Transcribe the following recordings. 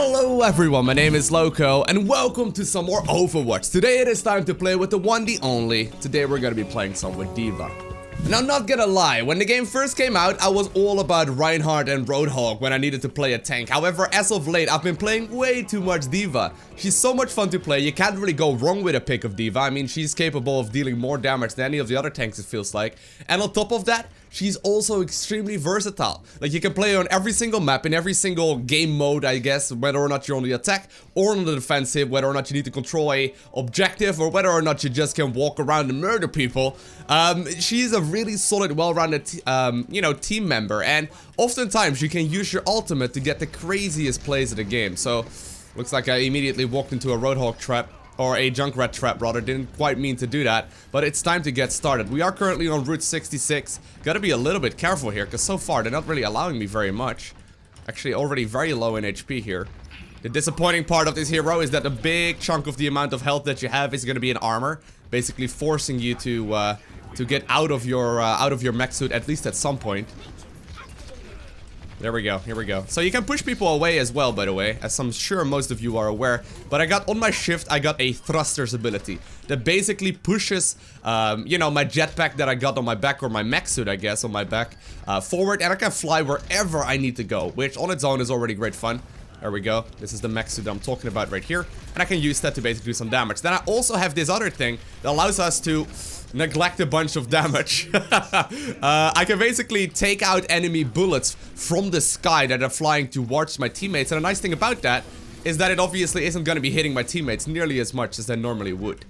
Hello everyone, my name is Lowko and welcome to some more Overwatch. Today it is time to play with the one, the only. Today we're gonna be playing some with D.va. And I'm not gonna lie, when the game first came out, I was all about Reinhardt and Roadhog when I needed to play a tank. However, as of late, I've been playing way too much D.va. She's so much fun to play, you can't really go wrong with a pick of D.va. I mean, she's capable of dealing more damage than any of the other tanks, it feels like. And on top of that, she's also extremely versatile. Like, you can play on every single map, in every single game mode, I guess, whether or not you're on the attack or on the defensive, whether or not you need to control a objective, or whether or not you just can walk around and murder people. She's a really solid, well-rounded, team member, and oftentimes you can use your ultimate to get the craziest plays of the game. So, looks like I immediately walked into a Roadhog trap. Or a Junkrat trap, rather. Didn't quite mean to do that, but it's time to get started. We are currently on Route 66. Gotta be a little bit careful here, because so far they're not really allowing me very much. Actually, already very low in HP here. The disappointing part of this hero is that a big chunk of the amount of health that you have is gonna be in armor, basically forcing you to get out of your mech suit at least at some point. There we go, here we go. So you can push people away as well, by the way, as I'm sure most of you are aware. But I got, on my shift, I got a thrusters ability that basically pushes, my jetpack that I got on my back, or my mech suit, I guess, on my back, forward. And I can fly wherever I need to go, which on its own is already great fun. There we go. This is the mech suit that I'm talking about right here. And I can use that to basically do some damage. Then I also have this other thing that allows us to neglect a bunch of damage. I can basically take out enemy bullets from the sky that are flying towards my teammates. And the nice thing about that is that it obviously isn't going to be hitting my teammates nearly as much as they normally would.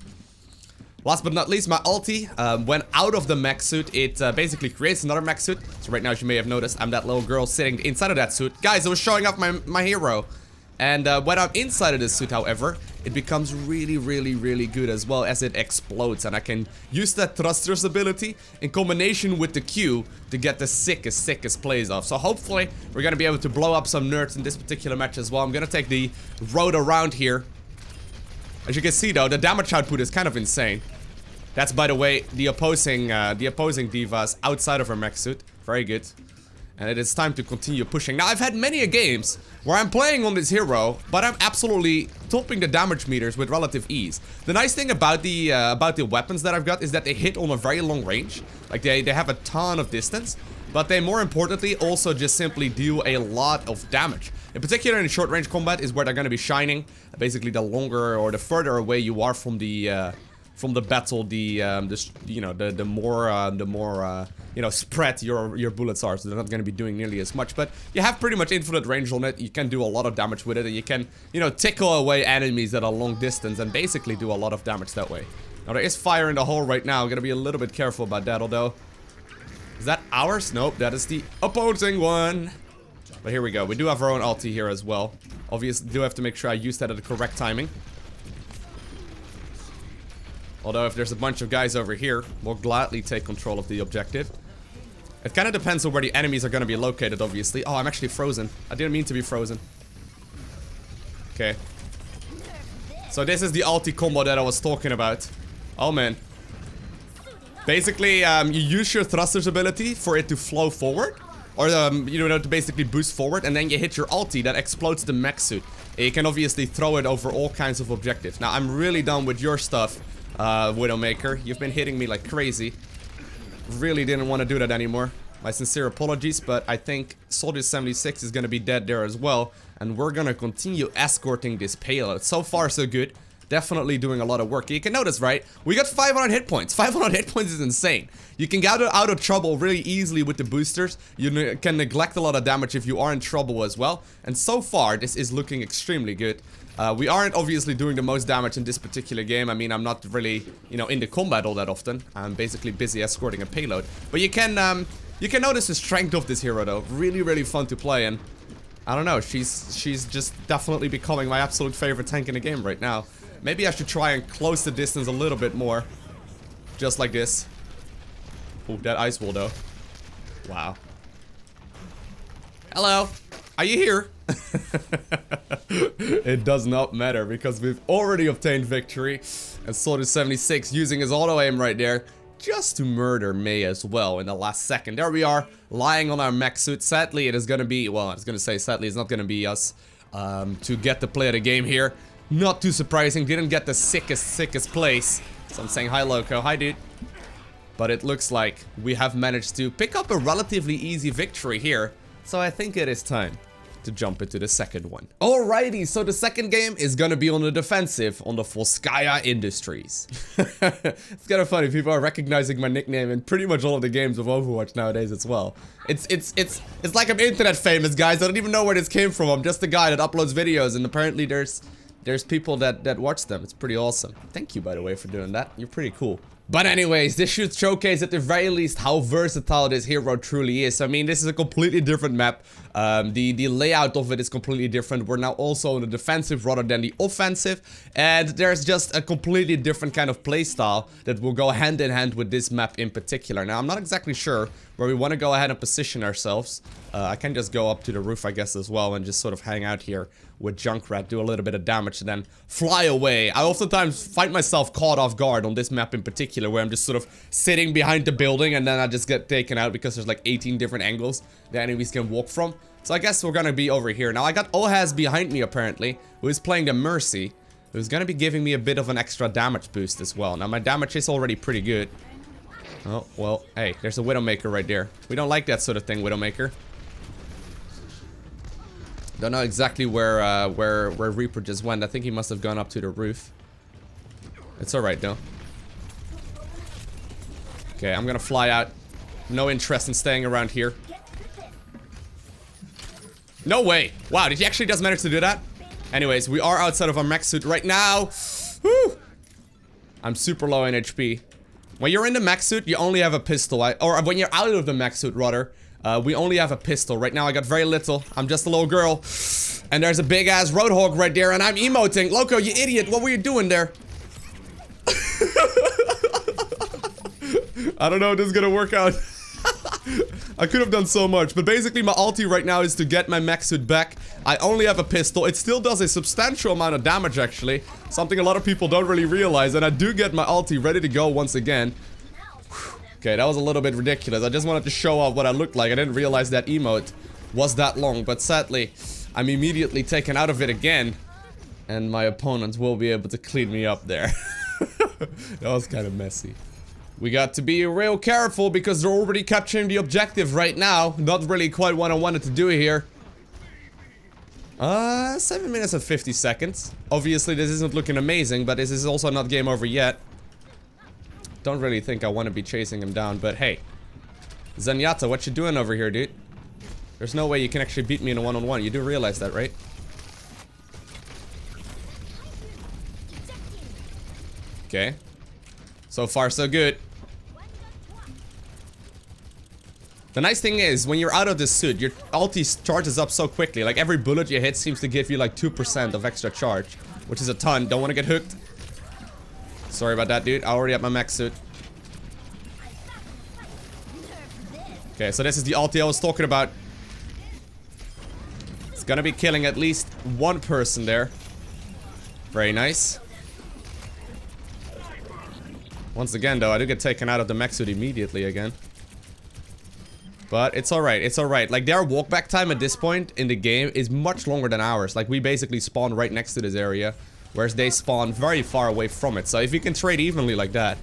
Last but not least, my ulti, when out of the mech suit, it basically creates another mech suit. So right now, as you may have noticed, I'm that little girl sitting inside of that suit. Guys, I was showing off my hero. And when I'm inside of this suit, however, it becomes really, really, really good as well as it explodes. And I can use that thrusters ability in combination with the Q to get the sickest plays off. So hopefully, we're going to be able to blow up some nerds in this particular match as well. I'm going to take the road around here. As you can see, though, the damage output is kind of insane. That's, by the way, the opposing D.va's outside of her mech suit. Very good. And it is time to continue pushing. Now, I've had many games where I'm playing on this hero, but I'm absolutely topping the damage meters with relative ease. The nice thing about the weapons that I've got is that they hit on a very long range. Like, they have a ton of distance, but they, more importantly, also just simply do a lot of damage. In particular, in short range combat is where they're going to be shining. Basically, the longer or the further away you are from the battle, the more spread your bullets are, so they're not going to be doing nearly as much. But you have pretty much infinite range on it. You can do a lot of damage with it, and you can, tickle away enemies that are long distance and basically do a lot of damage that way. Now, there is fire in the hole right now. I'm going to be a little bit careful about that, although... Is that ours? Nope, that is the opposing one. But here we go. We do have our own ulti here as well. Obviously, do have to make sure I use that at the correct timing. Although, if there's a bunch of guys over here, we'll gladly take control of the objective. It kind of depends on where the enemies are going to be located, obviously. Oh, I'm actually frozen. I didn't mean to be frozen. Okay. So this is the ulti combo that I was talking about. Oh, man. Basically, you use your thrusters ability for it to flow forward. Or, to basically boost forward. And then you hit your ulti that explodes the mech suit. And you can obviously throw it over all kinds of objectives. Now, I'm really done with your stuff. Widowmaker, you've been hitting me like crazy. Really didn't want to do that anymore. My sincere apologies, but I think Soldier 76 is going to be dead there as well. And we're going to continue escorting this payload. So far, so good. Definitely doing a lot of work. You can notice, right? We got 500 hit points. 500 hit points is insane. You can get out of trouble really easily with the boosters. You can neglect a lot of damage if you are in trouble as well. And so far, this is looking extremely good. We aren't obviously doing the most damage in this particular game. I mean, I'm not really, into combat all that often. I'm basically busy escorting a payload. But you can notice the strength of this hero, though. Really, really fun to play, and I don't know. She's just definitely becoming my absolute favorite tank in the game right now. Maybe I should try and close the distance a little bit more, just like this. Ooh, that ice wall, though. Wow. Hello. Are you here? It does not matter because we've already obtained victory. And Soldier 76 using his auto aim right there just to murder May as well in the last second. There we are, lying on our mech suit. Sadly, it is gonna be, well, I was gonna say sadly it's not gonna be us to get to play the game here. Not too surprising, didn't get the sickest place. So I'm saying hi, Lowko. Hi, dude. But it looks like we have managed to pick up a relatively easy victory here. So I think it is time to jump into the second one. Alrighty, so the second game is gonna be on the defensive on the Volskaya Industries. It's kind of funny, people are recognizing my nickname in pretty much all of the games of Overwatch nowadays as well. It's like I'm internet famous, guys. I don't even know where this came from. I'm just a guy that uploads videos, and apparently there's people that watch them. It's pretty awesome. Thank you, by the way, for doing that. You're pretty cool. But anyways, this should showcase at the very least how versatile this hero truly is. I mean, this is a completely different map. The layout of it is completely different. We're now also on the defensive rather than the offensive. And there's just a completely different kind of playstyle that will go hand in hand with this map in particular. Now, I'm not exactly sure where we want to go ahead and position ourselves. I can just go up to the roof, I guess, as well, and just sort of hang out here with Junkrat, do a little bit of damage, and then fly away. I oftentimes find myself caught off guard on this map in particular, where I'm just sort of sitting behind the building, and then I just get taken out because there's like 18 different angles the enemies can walk from. So I guess we're gonna be over here. Now, I got Ohaz behind me, apparently, who is playing the Mercy, who's gonna be giving me a bit of an extra damage boost as well. Now, my damage is already pretty good. Oh, well, hey, there's a Widowmaker right there. We don't like that sort of thing, Widowmaker. Don't know exactly where Reaper just went. I think he must have gone up to the roof. It's alright, though. Okay, I'm gonna fly out. No interest in staying around here. No way! Wow, did he actually just manage to do that? Anyways, we are outside of our mech suit right now. Woo! I'm super low in HP. When you're in the mech suit, you only have a pistol. Or when you're out of the mech suit, rather, we only have a pistol. Right now, I got very little. I'm just a little girl. And there's a big-ass Roadhog right there, and I'm emoting. Lowko, you idiot. What were you doing there? I don't know if this is gonna work out. I could have done so much, but basically my ulti right now is to get my mech suit back. I only have a pistol. It still does a substantial amount of damage, actually. Something a lot of people don't really realize, and I do get my ulti ready to go once again. Okay, that was a little bit ridiculous. I just wanted to show off what I looked like. I didn't realize that emote was that long, but sadly, I'm immediately taken out of it again, and my opponents will be able to clean me up there. That was kind of messy. We got to be real careful because they're already capturing the objective right now. Not really quite what I wanted to do here. 7 minutes and 50 seconds. Obviously, this isn't looking amazing, but this is also not game over yet. Don't really think I want to be chasing him down, but hey. Zenyatta, what you doing over here, dude? There's no way you can actually beat me in a one-on-one. You do realize that, right? Okay. So far, so good. The nice thing is, when you're out of this suit, your ulti charges up so quickly. Like, every bullet you hit seems to give you like 2% of extra charge, which is a ton. Don't want to get hooked. Sorry about that, dude. I already have my mech suit. Okay, so this is the ulti I was talking about. It's gonna be killing at least one person there. Very nice. Once again, though, I do get taken out of the mech suit immediately again. But it's alright, it's alright. Like, their walkback time at this point in the game is much longer than ours. Like, we basically spawn right next to this area, whereas they spawn very far away from it. So if you can trade evenly like that,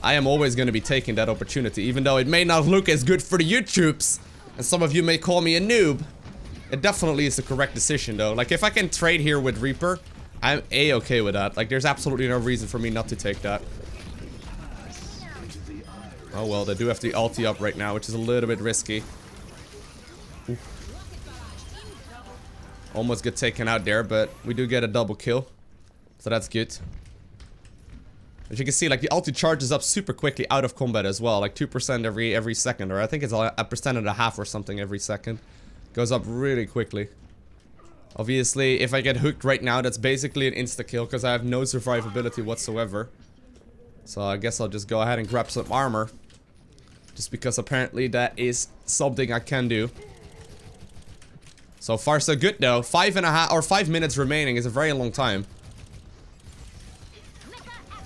I am always going to be taking that opportunity. Even though it may not look as good for the YouTubes, and some of you may call me a noob, it definitely is the correct decision, though. Like, if I can trade here with Reaper, I'm A-okay with that. Like, there's absolutely no reason for me not to take that. Oh well, they do have the ulti up right now, which is a little bit risky. Ooh. Almost get taken out there, but we do get a double kill. So that's good. As you can see, like, the ulti charges up super quickly out of combat as well. Like 2% every second, or I think it's a 1.5% or something every second. Goes up really quickly. Obviously, if I get hooked right now, that's basically an insta-kill because I have no survivability whatsoever. So I guess I'll just go ahead and grab some armor. Just because apparently that is something I can do. So far so good though. 5 minutes remaining is a very long time.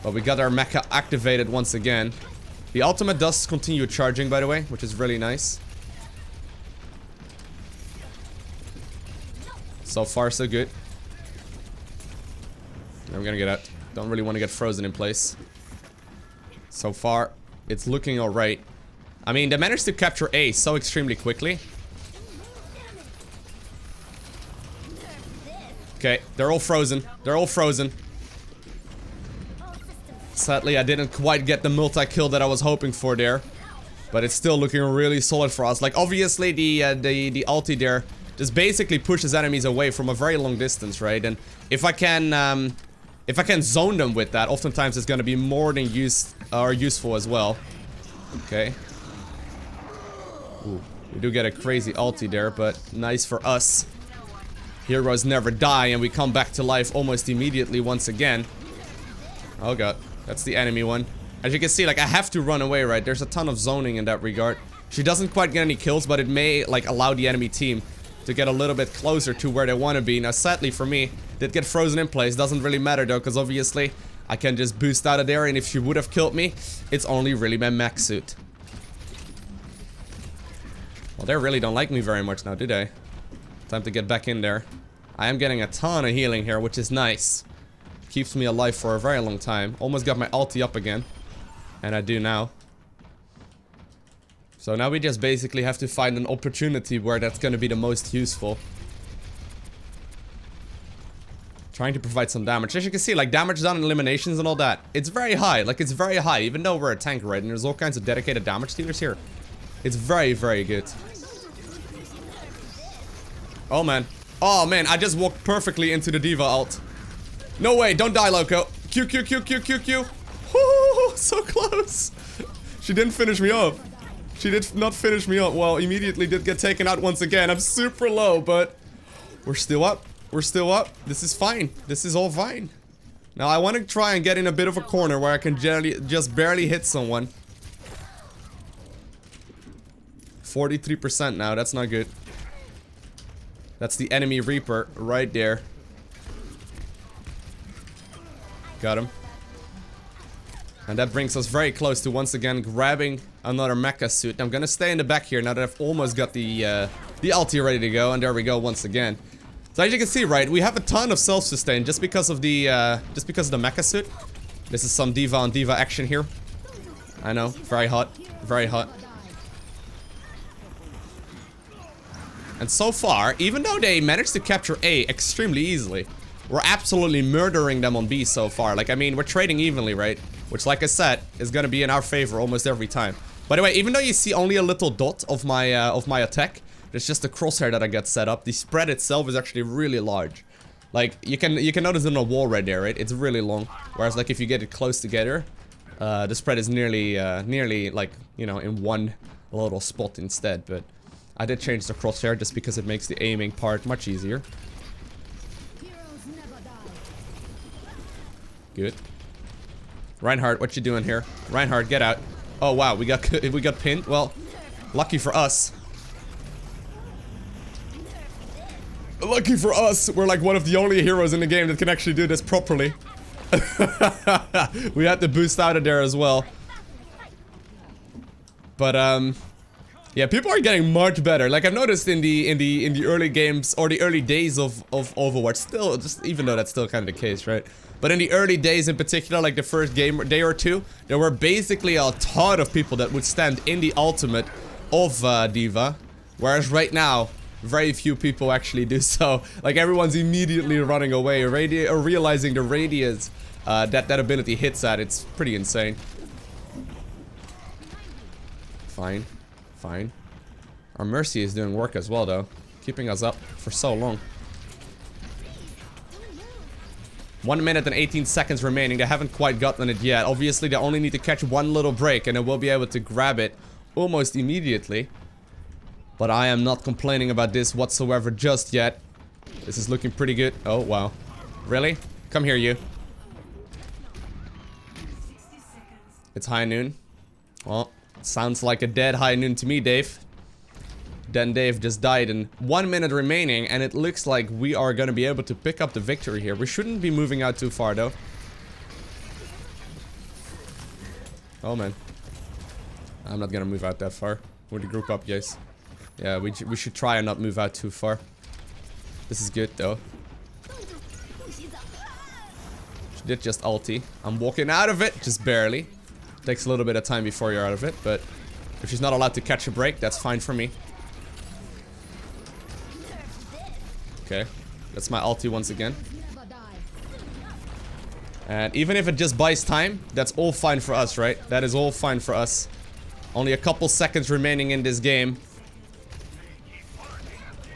But we got our mecha activated once again. The ultimate does continue charging, by the way, which is really nice. So far, so good. I'm gonna get out. Don't really want to get frozen in place. So far, it's looking alright. I mean, they managed to capture A so extremely quickly. Okay, they're all frozen. They're all frozen. Sadly, I didn't quite get the multi-kill that I was hoping for there. But it's still looking really solid for us. Like, obviously, the ulti there just basically pushes enemies away from a very long distance, right? And if I can zone them with that, oftentimes it's gonna be more than useful as well. Okay. Ooh, we do get a crazy ulti there, but nice for us. Heroes never die, and we come back to life almost immediately once again. Oh god, that's the enemy one. As you can see, like, I have to run away, right? There's a ton of zoning in that regard. She doesn't quite get any kills, but it may, like, allow the enemy team to get a little bit closer to where they want to be. Now, sadly for me, did get frozen in place. Doesn't really matter, though, because obviously I can just boost out of there, and if she would have killed me, it's only really my mech suit. Well, they really don't like me very much now, do they? Time to get back in there. I am getting a ton of healing here, which is nice. Keeps me alive for a very long time. Almost got my ulti up again. And I do now. So now we just basically have to find an opportunity where that's going to be the most useful. Trying to provide some damage. As you can see, like, damage done in eliminations and all that, it's very high. Like, it's very high, even though we're a tank, right? And there's all kinds of dedicated damage dealers here. It's very, very good. Oh, man. Oh, man, I just walked perfectly into the D.va ult. No way, don't die, Lowko. Q, Q, Q, Q, Q, Q. Woo, so close. She didn't finish me up. She did not finish me up. Well, immediately did get taken out once again. I'm super low, but we're still up. We're still up. This is fine. This is all fine. Now, I want to try and get in a bit of a corner where I can generally just barely hit someone. 43% now. That's not good. That's the enemy Reaper right there. Got him. And that brings us very close to once again grabbing another mecha suit. I'm gonna stay in the back here now that I've almost got the ulti ready to go, and there we go once again. So as you can see, right, we have a ton of self-sustain just because of the mecha suit. This is some D.va on D.va action here. I know, very hot, very hot. And so far, even though they managed to capture A extremely easily, we're absolutely murdering them on B so far. Like, I mean, we're trading evenly, right? Which, like I said, is gonna be in our favor almost every time. By the way, even though you see only a little dot of my attack, there's just a crosshair that I got set up. The spread itself is actually really large. Like, you can notice it on the wall right there, right? It's really long. Whereas, like, if you get it close together, the spread is nearly like, you know, in one little spot instead. But I did change the crosshair just because it makes the aiming part much easier. Good. Reinhardt, what you doing here? Reinhardt, get out. Oh wow, we got pinned. Well, lucky for us. Lucky for us, we're like one of the only heroes in the game that can actually do this properly. We had to boost out of there as well. But yeah, people are getting much better. Like, I've noticed in the early games or the early days of Overwatch, still, just even though that's still kind of the case, right? But in the early days in particular, like the first day or two, there were basically a ton of people that would stand in the ultimate of D.va, whereas right now, very few people actually do so. Like, everyone's immediately running away, or realizing the radius that ability hits at. It's pretty insane. Fine. Fine. Our Mercy is doing work as well, though. Keeping us up for so long. 1 minute and 18 seconds remaining. They haven't quite gotten it yet. Obviously, they only need to catch one little break, and they will be able to grab it almost immediately. But I am not complaining about this whatsoever just yet. This is looking pretty good. Oh, wow. Really? Come here, you. It's high noon. Well, sounds like a dead high noon to me, Dave. Then Dave just died in 1 minute remaining, and it looks like we are gonna be able to pick up the victory here. We shouldn't be moving out too far, though. Oh, man. I'm not gonna move out that far. We're the group up, guys. Yeah, we should try and not move out too far. This is good though. She did just ulti. I'm walking out of it, just barely. Takes a little bit of time before you're out of it, but if she's not allowed to catch a break, that's fine for me. Okay, that's my ulti once again. And even if it just buys time, that's all fine for us, right? That is all fine for us. Only a couple seconds remaining in this game.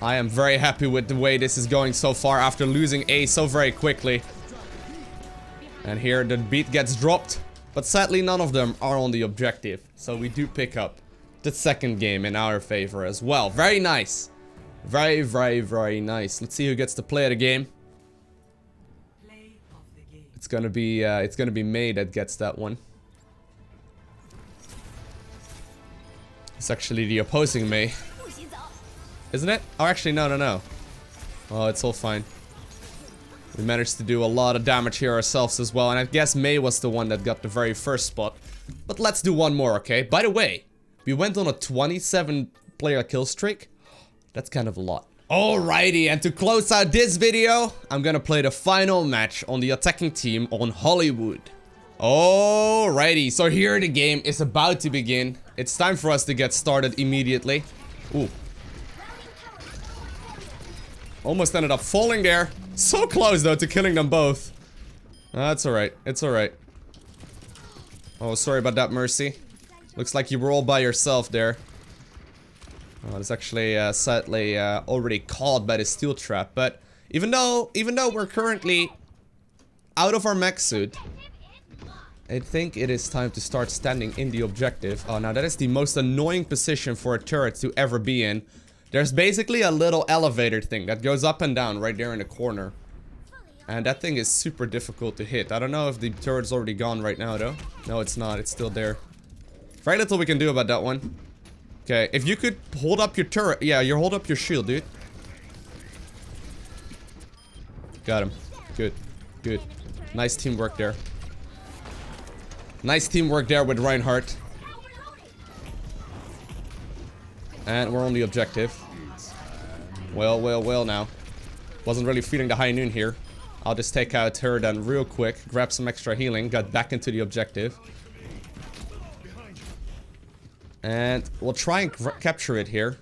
I am very happy with the way this is going so far after losing A so very quickly. And here the beat gets dropped. But sadly none of them are on the objective. So we do pick up the second game in our favor as well. Very nice. Very, very, very nice. Let's see who gets to play the game. It's gonna be May that gets that one. It's actually the opposing May. Isn't it? Oh, actually, no. Oh, it's all fine. We managed to do a lot of damage here ourselves as well, and I guess May was the one that got the very first spot. But let's do one more, okay? By the way, we went on a 27-player kill streak. That's kind of a lot. Alrighty, and to close out this video, I'm gonna play the final match on the attacking team on Hollywood. Alrighty, so here the game is about to begin. It's time for us to get started immediately. Ooh. Almost ended up falling there. So close though to killing them both. That's alright, it's alright. Oh, sorry about that, Mercy. Looks like you were all by yourself there. Oh, it's actually sadly already caught by the steel trap, but even though we're currently out of our mech suit, I think it is time to start standing in the objective. Oh, now that is the most annoying position for a turret to ever be in. There's basically a little elevator thing that goes up and down right there in the corner. And that thing is super difficult to hit. I don't know if the turret's already gone right now though. No, it's not, it's still there. Very little we can do about that one. Okay, if you could hold up your turret. Yeah, you hold up your shield, dude. Got him. Good. Good. Nice teamwork there. Nice teamwork there with Reinhardt. And we're on the objective. Well now. Wasn't really feeling the high noon here. I'll just take out her then real quick. Grab some extra healing. Got back into the objective. And we'll try and capture it here.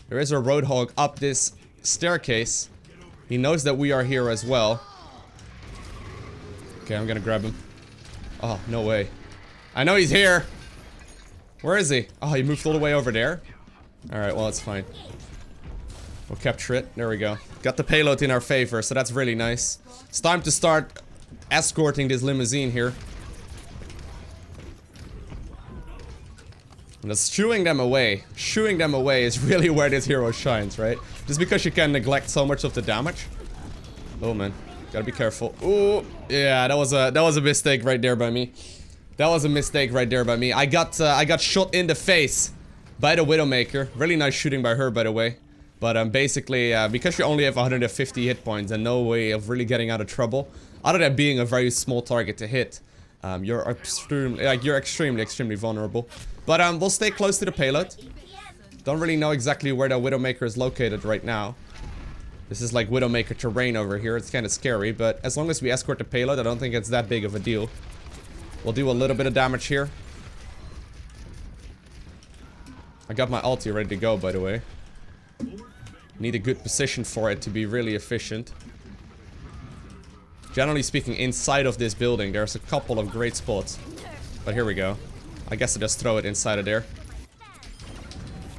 There is a Roadhog up this staircase. He knows that we are here as well. Okay, I'm gonna grab him. Oh, no way. I know he's here. Where is he? Oh, he moved all the way over there. Alright, well, it's fine. We'll capture it. There we go. Got the payload in our favor, so that's really nice. It's time to start escorting this limousine here. And just shooing them away. Shooing them away is really where this hero shines, right? Just because you can neglect so much of the damage. Oh man, gotta be careful. Ooh, yeah, that was a mistake right there by me. That was a mistake right there by me. I got shot in the face by the Widowmaker. Really nice shooting by her, by the way. But basically, because you only have 150 hit points and no way of really getting out of trouble, other than being a very small target to hit, you're extremely vulnerable. But we'll stay close to the payload. Don't really know exactly where the Widowmaker is located right now. This is like Widowmaker terrain over here. It's kind of scary, but as long as we escort the payload, I don't think it's that big of a deal. We'll do a little bit of damage here. I got my ulti ready to go, by the way. Need a good position for it to be really efficient. Generally speaking, inside of this building, there's a couple of great spots. But here we go. I guess I'll just throw it inside of there.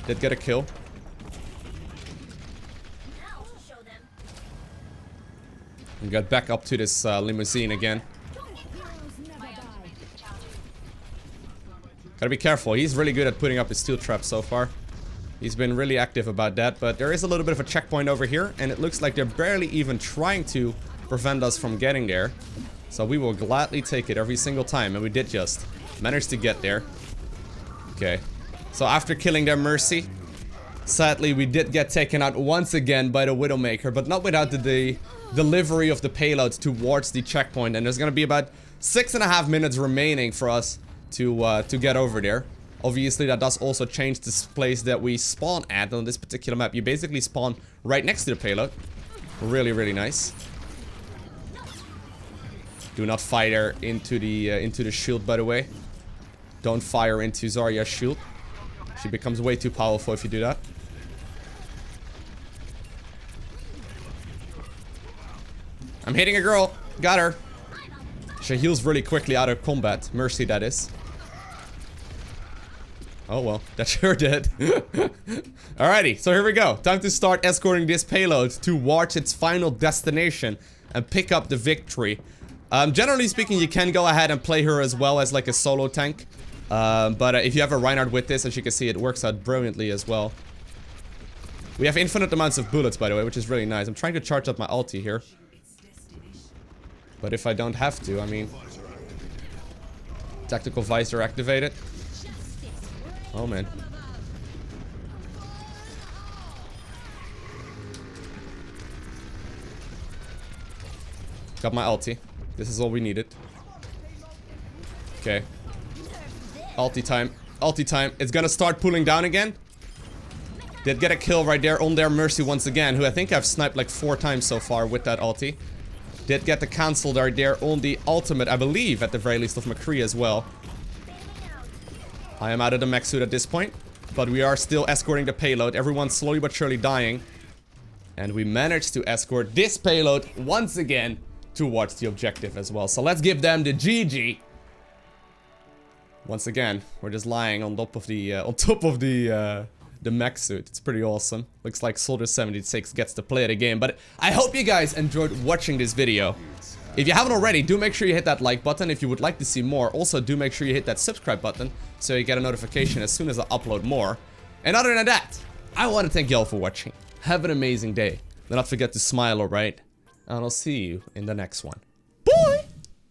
Did get a kill. And got back up to this limousine again. Gotta be careful. He's really good at putting up his steel trap so far. He's been really active about that, but there is a little bit of a checkpoint over here, and it looks like they're barely even trying to prevent us from getting there. So we will gladly take it every single time, and we did just manage to get there. Okay. So after killing their Mercy, sadly we did get taken out once again by the Widowmaker, but not without the delivery of the payload towards the checkpoint, and there's gonna be about 6.5 minutes remaining for us to get over there. Obviously, that does also change this place that we spawn at on this particular map. You basically spawn right next to the payload. Really, really nice. Do not fire into the shield, by the way. Don't fire into Zarya's shield. She becomes way too powerful if you do that. I'm hitting a girl. Got her. She heals really quickly out of combat. Mercy, that is. Oh well, that sure did. Alrighty, so here we go. Time to start escorting this payload towards its final destination and pick up the victory. Generally speaking, you can go ahead and play her as well as like a solo tank. But if you have a Reinhardt with this, as you can see, it works out brilliantly as well. We have infinite amounts of bullets, by the way, which is really nice. I'm trying to charge up my ulti here. But if I don't have to, I mean... Tactical visor activated. Oh, man. Got my ulti. This is all we needed. Okay. Ulti time. Ulti time. It's gonna start pulling down again. Did get a kill right there on their Mercy once again, who I think I've sniped like 4 times so far with that ulti. Did get the cancel right there on the ultimate, I believe, at the very least, of McCree as well. I am out of the mech suit at this point, but we are still escorting the payload. Everyone's slowly but surely dying. And we managed to escort this payload once again towards the objective as well. So let's give them the GG. Once again, we're just lying on top of the mech suit. It's pretty awesome. Looks like Soldier 76 gets to play the game. But I hope you guys enjoyed watching this video. If you haven't already, do make sure you hit that like button if you would like to see more. Also, do make sure you hit that subscribe button so you get a notification as soon as I upload more. And other than that, I want to thank you all for watching. Have an amazing day. Do not forget to smile, alright? And I'll see you in the next one.